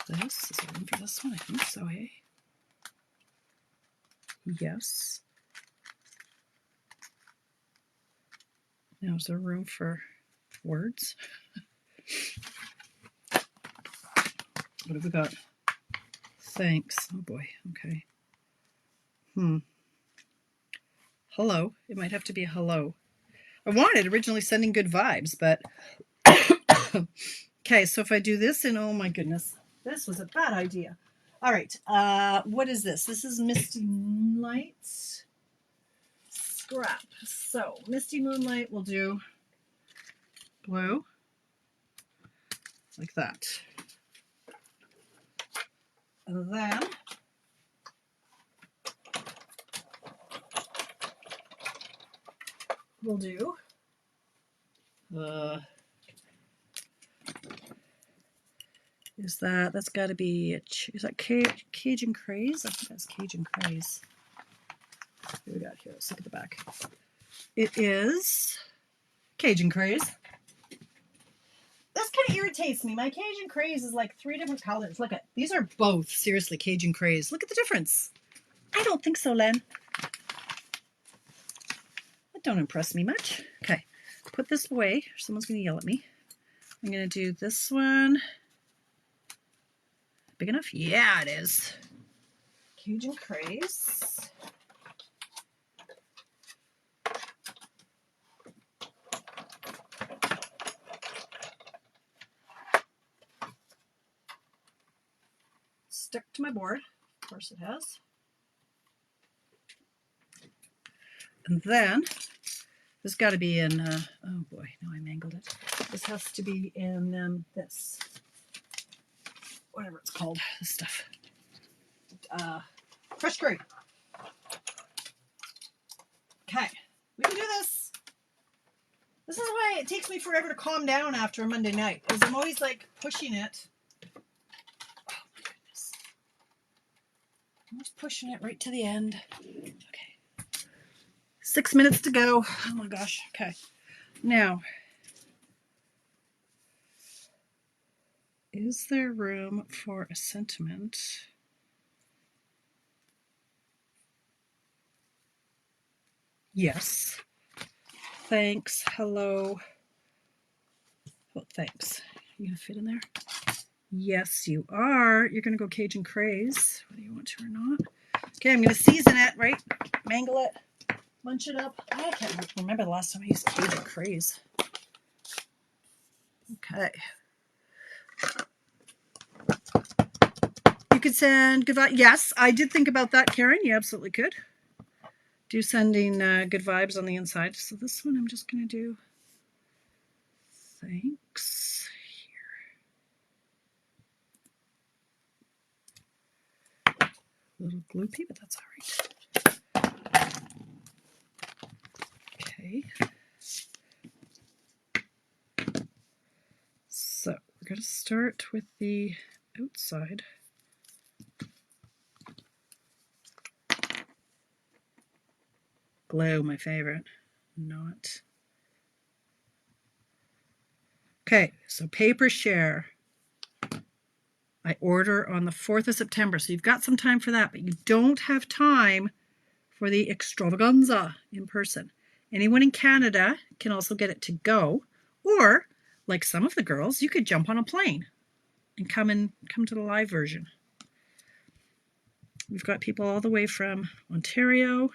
this. Is there room for this one? I think so, hey? Yes. Now, is there room for words? What have we got? Thanks. Oh boy. Okay. Hello. It might have to be a hello. I wanted originally sending good vibes, but okay. So if I do this, and oh my goodness, this was a bad idea. All right. What is this? This is Misty Moonlight scrap. So Misty Moonlight will do blue like that. And then we'll do that's got to be is that Cajun Craze? I think that's Cajun Craze. What do we got here? Let's look at the back. It is Cajun Craze. This kind of irritates me. My Cajun Craze is like 3 different colors. Look at these are both seriously Cajun Craze. Look at the difference. I don't think so, Len. That don't impress me much. Okay, put this away. Someone's going to yell at me. I'm going to do this one. Big enough? Yeah, it is. Cajun Craze. Stuck to my board. Of course it has. And then this got to be in, oh boy, no, I mangled it. This has to be in this, whatever it's called, this stuff. Crushed grape. Okay, we can do this. This is why it takes me forever to calm down after a Monday night, because I'm always like pushing it. Oh my goodness. I'm just pushing it right to the end. Okay. 6 minutes to go. Oh my gosh. Okay. Now, is there room for a sentiment? Yes. Thanks. Hello. Well, thanks. You gonna fit in there? Yes, you are. You're gonna go Cajun Craze, whether you want to or not. Okay, I'm gonna season it, right? Mangle it, munch it up. I can't remember the last time I used Cajun Craze. Okay. could send good vibes. Yes, I did think about that, Karen. You absolutely could. Do sending good vibes on the inside. So this one I'm just going to do thanks here. A little gloopy, but that's all right. Okay. So we're going to start with the outside. Glow, my favorite. Not. Okay, so paper share. I order on the 4th of September, so you've got some time for that, but you don't have time for the extravaganza in person. Anyone in Canada can also get it to go, or like some of the girls, you could jump on a plane and come to the live version. We've got people all the way from Ontario,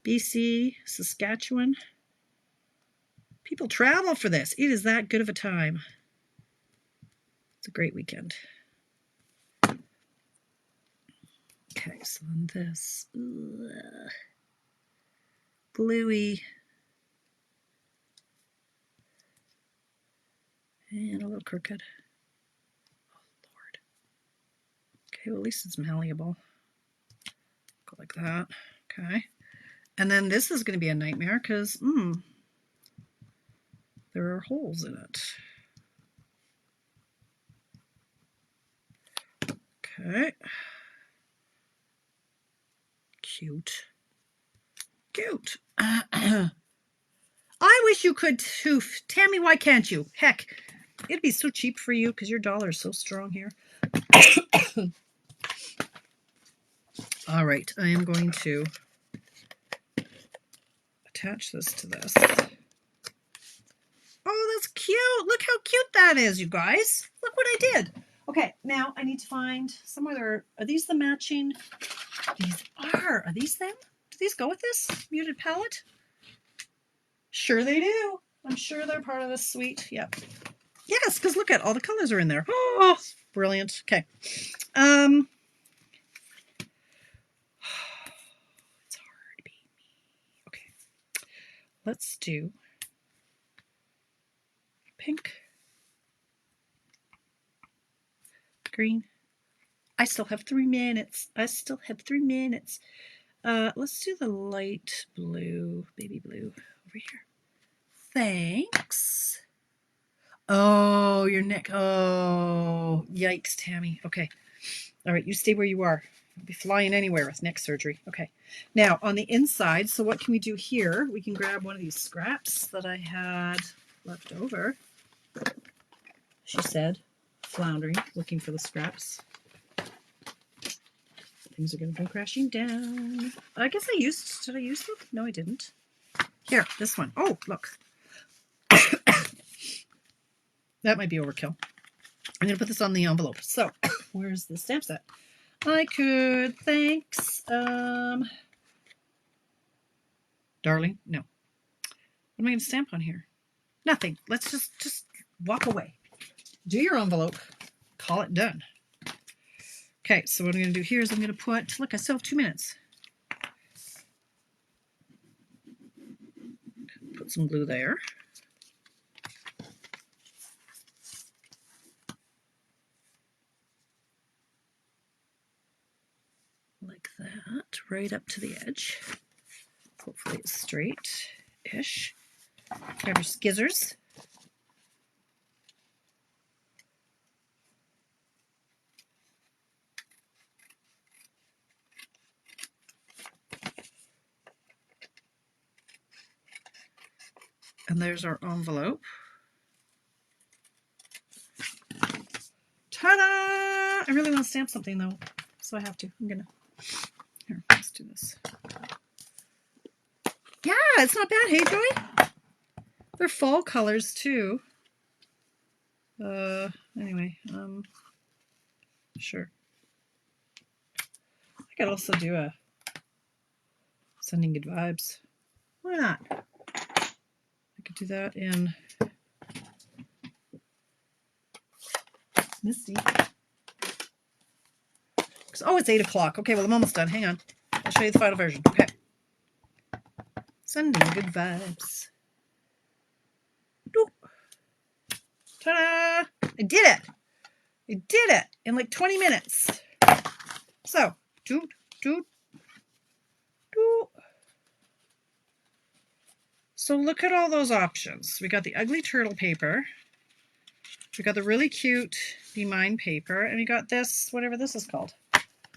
BC, Saskatchewan. People travel for this. It is that good of a time. It's a great weekend. Okay, so then this gluey and a little crooked. Oh Lord. Okay, well at least it's malleable. Go like that. Okay, and then this is going to be a nightmare because there are holes in it. Okay. Cute. Cute. I wish you could too. Tammy, why can't you? Heck, it'd be so cheap for you because your dollar is so strong here. All right, I am going to attach this to this. Oh, that's cute. Look how cute that is, you guys. Look what I did. Okay, now I need to find somewhere there. Are these the matching? These are. Are these them? Do these go with this muted palette? Sure they do. I'm sure they're part of this suite. Yep. Yes, because look at all the colors are in there. Oh, brilliant. Okay. It's hard being me. Okay. Let's do pink, green. I still have 3 minutes. Let's do the light blue, baby blue over here. Thanks. Oh, your neck. Oh, yikes, Tammy. Okay. All right, you stay where you are. I'll be flying anywhere with neck surgery. Okay. Now, on the inside, so what can we do here? We can grab one of these scraps that I had left over. She said, floundering, looking for the scraps. Things are going to come crashing down. I guess did I use them? No, I didn't. Here, this one. Oh, look. That might be overkill. I'm going to put this on the envelope. So, where's the stamp set? I could, thanks. Darling, no. What am I going to stamp on here? Nothing. Let's just walk away. Do your envelope. Call it done. Okay, so what I'm going to do here is I'm going to put, look, I still have 2 minutes. Put some glue there. Like that, right up to the edge. Hopefully it's straight-ish. Grab your scissors. And there's our envelope. Ta-da! I really want to stamp something though, so I have to. Here, let's do this. Yeah, it's not bad, hey Joy? They're fall colors too. Anyway, sure. I could also do a sending good vibes. Why not? I could do that in Misty. Oh, it's 8 o'clock. Okay, well, I'm almost done. Hang on. I'll show you the final version. Okay. Sending good vibes. Ta-da! I did it. I did it in like 20 minutes. So, doot, doot, doot. So look at all those options. We got the ugly turtle paper. We got the really cute Be Mine paper. And we got this, whatever this is called.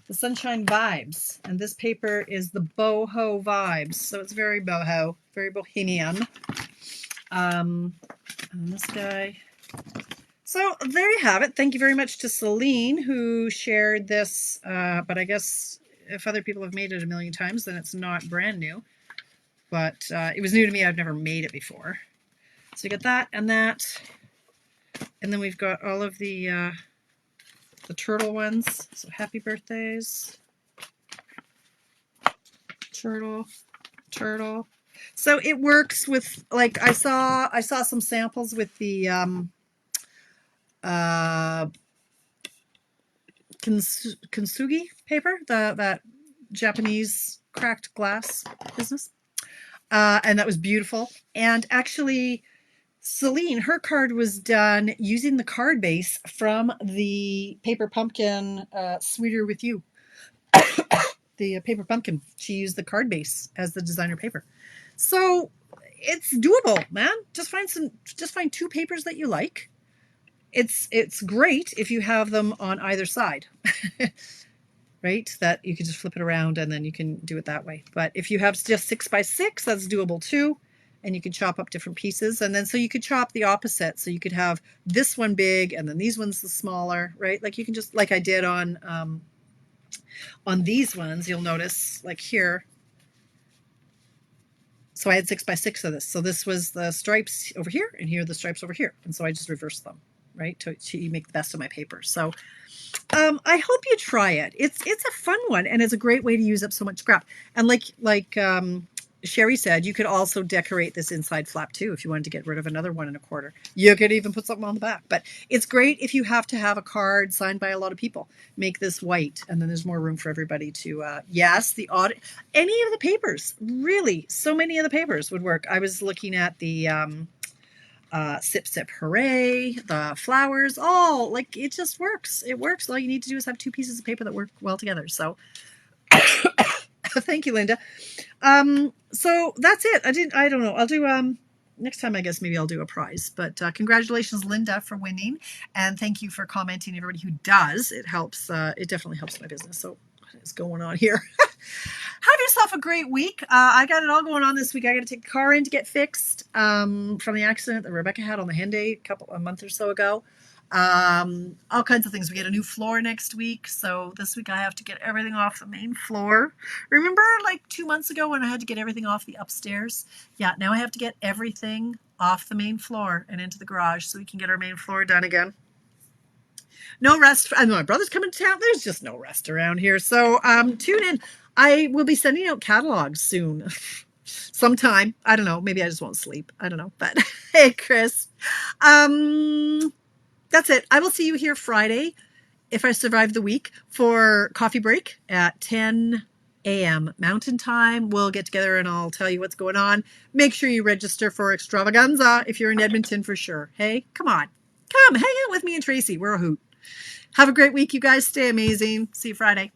The Sunshine Vibes. And this paper is the Boho Vibes. So it's very boho, very bohemian. And this guy. So there you have it. Thank you very much to Celine who shared this. But I guess if other people have made it a million times, then it's not brand new. But it was new to me. I've never made it before. So you got that and that. And then we've got all of the turtle ones. So happy birthdays. Turtle. Turtle. So it works with, like, I saw some samples with the kintsugi paper, that Japanese cracked glass business. And that was beautiful. And actually, Celine, her card was done using the card base from the Paper Pumpkin Sweeter With You. The Paper Pumpkin. She used the card base as the designer paper. So it's doable, man. Just find 2 papers that you like. It's great if you have them on either side. Right? That you can just flip it around and then you can do it that way. But if you have just 6 by 6, that's doable too. And you can chop up different pieces. And then so you could chop the opposite. So you could have this one big and then these ones the smaller, right? Like you can just, like I did on these ones, you'll notice like here. So I had 6 by 6 of this. So this was the stripes over here and here are the stripes over here. And so I just reversed them, right? To make the best of my paper. So I hope you try it. It's a fun one and it's a great way to use up so much scrap. And like Sherry said, you could also decorate this inside flap too if you wanted to get rid of another 1 1/4. You could even put something on the back. But it's great if you have to have a card signed by a lot of people. Make this white and then there's more room for everybody to, yes, the odd, any of the papers, really, so many of the papers would work. I was looking at the Sip Sip Hooray, the flowers, all, like, it just works. It works. All you need to do is have 2 pieces of paper that work well together. So thank you, Linda. So that's it. I don't know. I'll do, next time, I guess maybe I'll do a prize, but congratulations, Linda, for winning. And thank you for commenting, everybody who does. It helps. It definitely helps my business. So what is going on here? Have yourself a great week. I got it all going on this week. I got to take the car in to get fixed from the accident that Rebecca had on the Handmade a month or so ago. All kinds of things. We get a new floor next week. So this week I have to get everything off the main floor. Remember like 2 months ago when I had to get everything off the upstairs? Yeah, now I have to get everything off the main floor and into the garage so we can get our main floor done again. No rest. I know my brother's coming to town. There's just no rest around here. So tune in. I will be sending out catalogs soon. Sometime. I don't know. Maybe I just won't sleep. I don't know. But hey, Chris. That's it. I will see you here Friday, if I survive the week, for coffee break at 10 a.m. Mountain Time. We'll get together and I'll tell you what's going on. Make sure you register for Extravaganza if you're in Edmonton for sure. Hey, come on. Come hang out with me and Tracy. We're a hoot. Have a great week, you guys. Stay amazing. See you Friday.